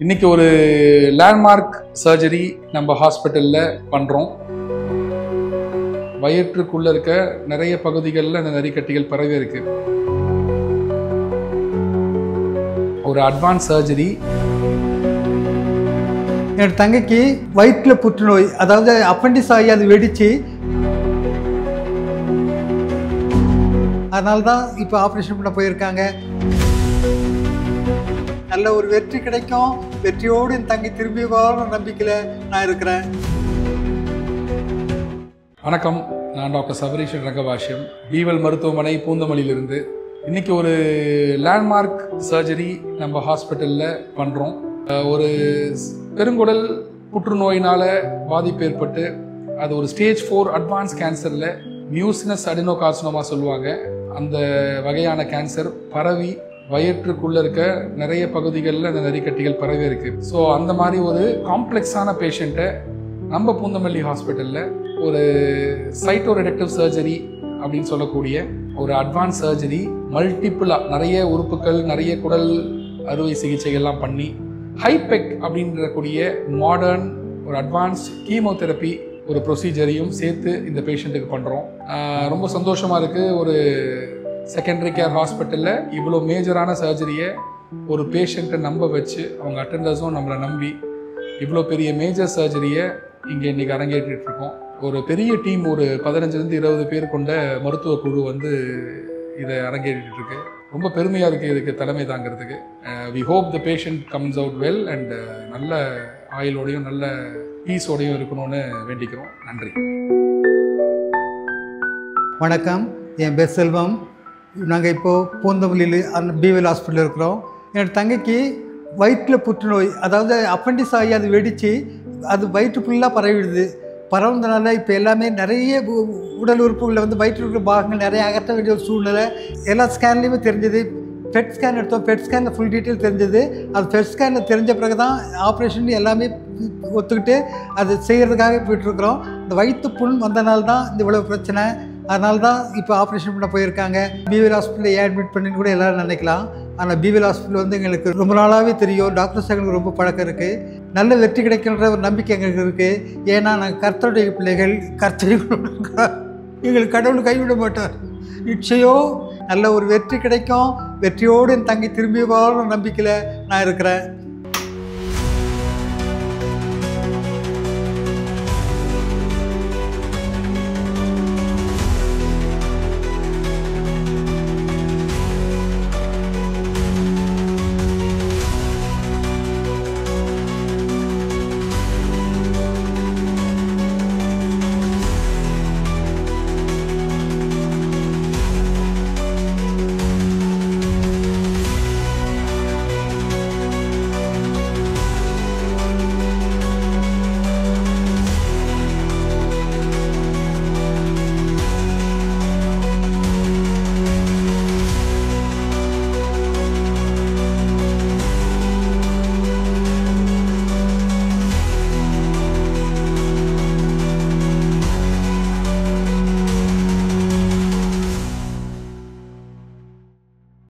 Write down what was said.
இன்னைக்கு ஒரு landmark surgery நம்ம ஹாஸ்பிட்டல்ல பண்றோம். வயிற்றுக்குள்ள இருக்க நிறைய பகுதிகளில் அந்த நரிக்கட்டிகள் பரவி இருக்கு. ஒரு அட்வான்ஸ் சர்ஜரி. என் தங்கைக்கு வயிற்றுல புற்றுநோய், அதாவது அப்பண்டிஸ் ஆகி அது வெடிச்சு, அதனால தான் இப்போ ஆப்ரேஷன் பண்ண போயிருக்காங்க. நல்ல ஒரு வெற்றி கிடைக்கும், வெற்றியோடு என் தங்கை திரும்பி வர நம்பிக்கையில் நான் இருக்கிறேன். வணக்கம், நான் டாக்டர் சபரீஷன் ரங்கபாஷ்யம், பீவல் மருத்துவமனை பூந்தமல்லியிலிருந்து. இன்னைக்கு ஒரு லேண்ட்மார்க் சர்ஜரி நம்ம ஹாஸ்பிட்டலில் பண்ணுறோம். ஒரு பெருங்குடல் புற்றுநோயினால் பாதிப்பு ஏற்பட்டு அது ஒரு ஸ்டேஜ் 4 அட்வான்ஸ் கேன்சரில் மியூசினஸ் அடினோகார்சினோமா சொல்லுவாங்க. அந்த வகையான கேன்சர் பரவி வயிற்றுக்குள்ளே இருக்க நிறைய பகுதிகளில் அந்த நரிக்கட்டிகள் பரவி இருக்கு. ஸோ அந்த மாதிரி ஒரு காம்ப்ளெக்ஸான பேஷண்ட்டை நம்ம பூந்தமல்லி ஹாஸ்பிட்டலில் ஒரு சைட்டோரெடக்டிவ் சர்ஜரி அப்படின்னு சொல்லக்கூடிய ஒரு அட்வான்ஸ் சர்ஜரி, மல்டிப்புளாக நிறைய உறுப்புகள், நிறைய குடல் அறுவை சிகிச்சைகள்லாம் பண்ணி ஹைபெக் அப்படின்றக்கூடிய மாடர்ன் ஒரு அட்வான்ஸ் கீமோதெரப்பி ஒரு ப்ரொசீஜரையும் சேர்த்து இந்த பேஷண்ட்டுக்கு பண்ணுறோம். ரொம்ப சந்தோஷமாக இருக்குது. ஒரு செகண்டரி கேர் ஹாஸ்பிட்டலில் இவ்வளோ மேஜரான சர்ஜரியை ஒரு பேஷண்ட்டை நம்ப வச்சு, அவங்க அட்டெண்டர்ஸும் நம்மளை நம்பி இவ்வளோ பெரிய மேஜர் சர்ஜரியை இங்கே இன்றைக்கி அரங்கேற்றிருக்கோம். ஒரு பெரிய டீம், ஒரு 15-20 பேர் கொண்ட மருத்துவ குழு வந்து இதை அரங்கேற்றிருக்கு. ரொம்ப பெருமையாக இருக்குது இதுக்கு தலைமை தாங்கிறதுக்கு. We hope the patient comes out well and நல்ல ஆயுளோடையும் நல்ல பீஸோடையும் இருக்கணும்னு வேண்டிக்கிறோம். நன்றி. வணக்கம், என் பேர் செல்வம். நாங்கள் இப்போது பூந்தமல்லியில் பீவல் ஹாஸ்பிட்டலில் இருக்கிறோம். என் தங்கைக்கு வயிற்றில் புற்றுநோய், அதாவது அப்பண்டிஸ் ஆகி அது வெடித்து அது வயிற்று ஃபுல்லாக பரவிடுது. பரவுனதுனால இப்போ எல்லாமே நிறைய உடல் உறுப்புகளில் வந்து வயிற்று பாகங்கள் நிறைய அகற்ற வேண்டிய ஒரு சூழ்நிலை. எல்லா ஸ்கேன்லேயுமே தெரிஞ்சது. பெட் ஸ்கேன் எடுத்தோம். பெட் ஸ்கேனில் ஃபுல் டீட்டெயில் தெரிஞ்சது. அது பெட் ஸ்கேனில் தெரிஞ்ச பிறகு தான் ஆப்ரேஷன் எல்லாமே ஒத்துக்கிட்டு அது செய்கிறதுக்காக போயிட்டுருக்குறோம். இந்த வயிற்று புண் வந்தனால தான் இந்த இவ்வளோ பிரச்சனை. அதனால தான் இப்போ ஆப்ரேஷன் பண்ண போயிருக்காங்க. பீவல் ஹாஸ்பிட்டலில் ஏன் அட்மிட் பண்ணின்னு கூட எல்லோரும் நினைக்கலாம். ஆனால் பீவல் ஹாஸ்பிட்டல் வந்து எங்களுக்கு ரொம்ப நாளாகவே தெரியும். டாக்டர்ஸ் எங்களுக்கு ரொம்ப பழக்கம் இருக்குது. நல்ல வெற்றி கிடைக்கின்ற ஒரு நம்பிக்கை எங்களுக்கு இருக்குது. ஏன்னா நாங்கள் கர்த்தருடைய பிள்ளைகள். எங்களுக்கு கடவுள் கைவிட மாட்டார். நிச்சயம் நல்ல ஒரு வெற்றி கிடைக்கும், வெற்றியோடு என் தங்கை திரும்பி வர நம்பிக்கையில் நான் இருக்கிறேன்.